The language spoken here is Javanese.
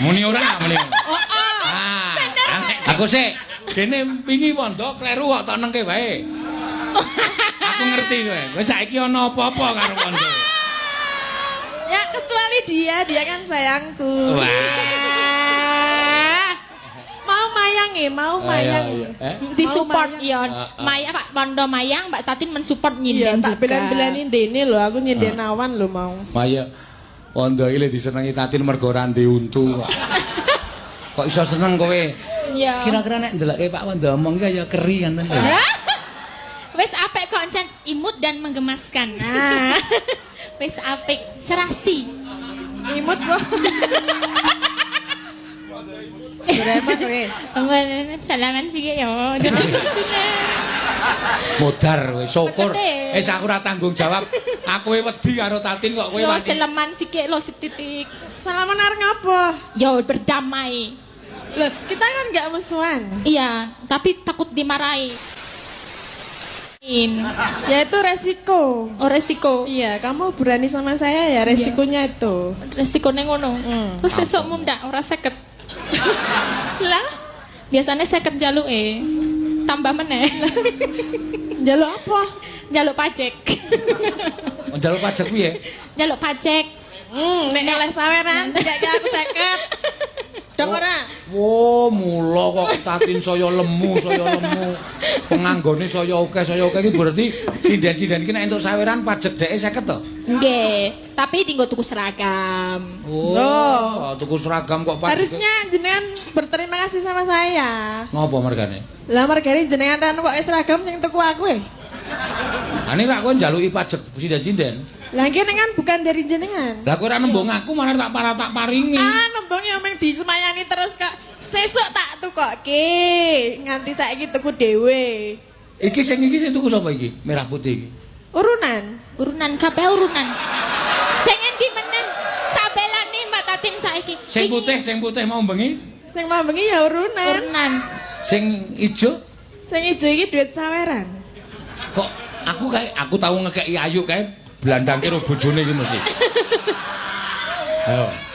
Muni ora, muni. Oh. Ah, aku sik dene wingi pondok kleru kok tak nengke wae. Aku ngerti kowe. Wis saiki ana apa-apa karo pondok. Ya kecuali dia kan sayangku. Wah. Mau mayang mau mayang. Disupport ya. Maya Pak Pondo Mayang, Mbak Statin mensupport Iya, nyinden tak juga. belan-belanin dene lho, aku nyinden awan lho mau. Maya Pondo iki disenengi Tatin mergo ora ndek untu kok. Kok iso seneng kowe? Iya. Kira-kira nek ndelokke Pak Pondo omong iki ya keri kan. Wis apik konsen imut dan menggemaskan. Nah. Wis apik serasi. Imut kok. Berapa wis? Salaman sih ya. Modar kowe syukur. Betul. Aku ora tanggung jawab. Aku wedi karo Tatin kok kowe Yo wani. seleman sikik lo setitik. Salaman arep ngapa? Yo berdamai. Loh, kita kan enggak musuhan. Iya, tapi takut dimarahi. Ya itu resiko. Oh resiko. Iya, kamu berani sama saya ya resikonya itu. Resikonya ngono. Terus besok mundak ora seket. Lah, Biasanya seket jaluk tambah meneh. jaluk apa? Jaluk pajak. Njaluk pajak piye? Jaluk pajak. Nek oleh saweran tidak aku 50. Dong ora? Wo, mula kok Tatin saya lemu. Penganggone saya akeh iki berarti sinden-sinden iki nek entuk saweran pajak dheke 50 to? Nggih, tapi tinggal tuku seragam. Oh, tuku seragam kok pajak. Harusnya jenengan berterima kasih sama saya. Ngopo mergane? Lah mergane jenengan kan kok seragam sing tuku aku Ani rak kowe njaluki pajak sinden-sinden. Lah kene kan bukan dari jenengan. Lah kowe ora nembung aku malah tak paringi. Nembung ya meng disemayani terus Kak. Sesuk tak tukoke. Nganti saiki tuku dhewe. Iki sing tuku sapa iki? Merah putih iki. Urunan Kabeh urunan. Sing endi meneh tabelane Mbak Tatin saiki? Sing putih mau bengi. Sing mau bengi ya urunan. Urunan. Sing ijo Sing ijo iki duit saweran. kok aku tahu ngekeki ayu kae blandangke karo bojone iki mesti. Ayo.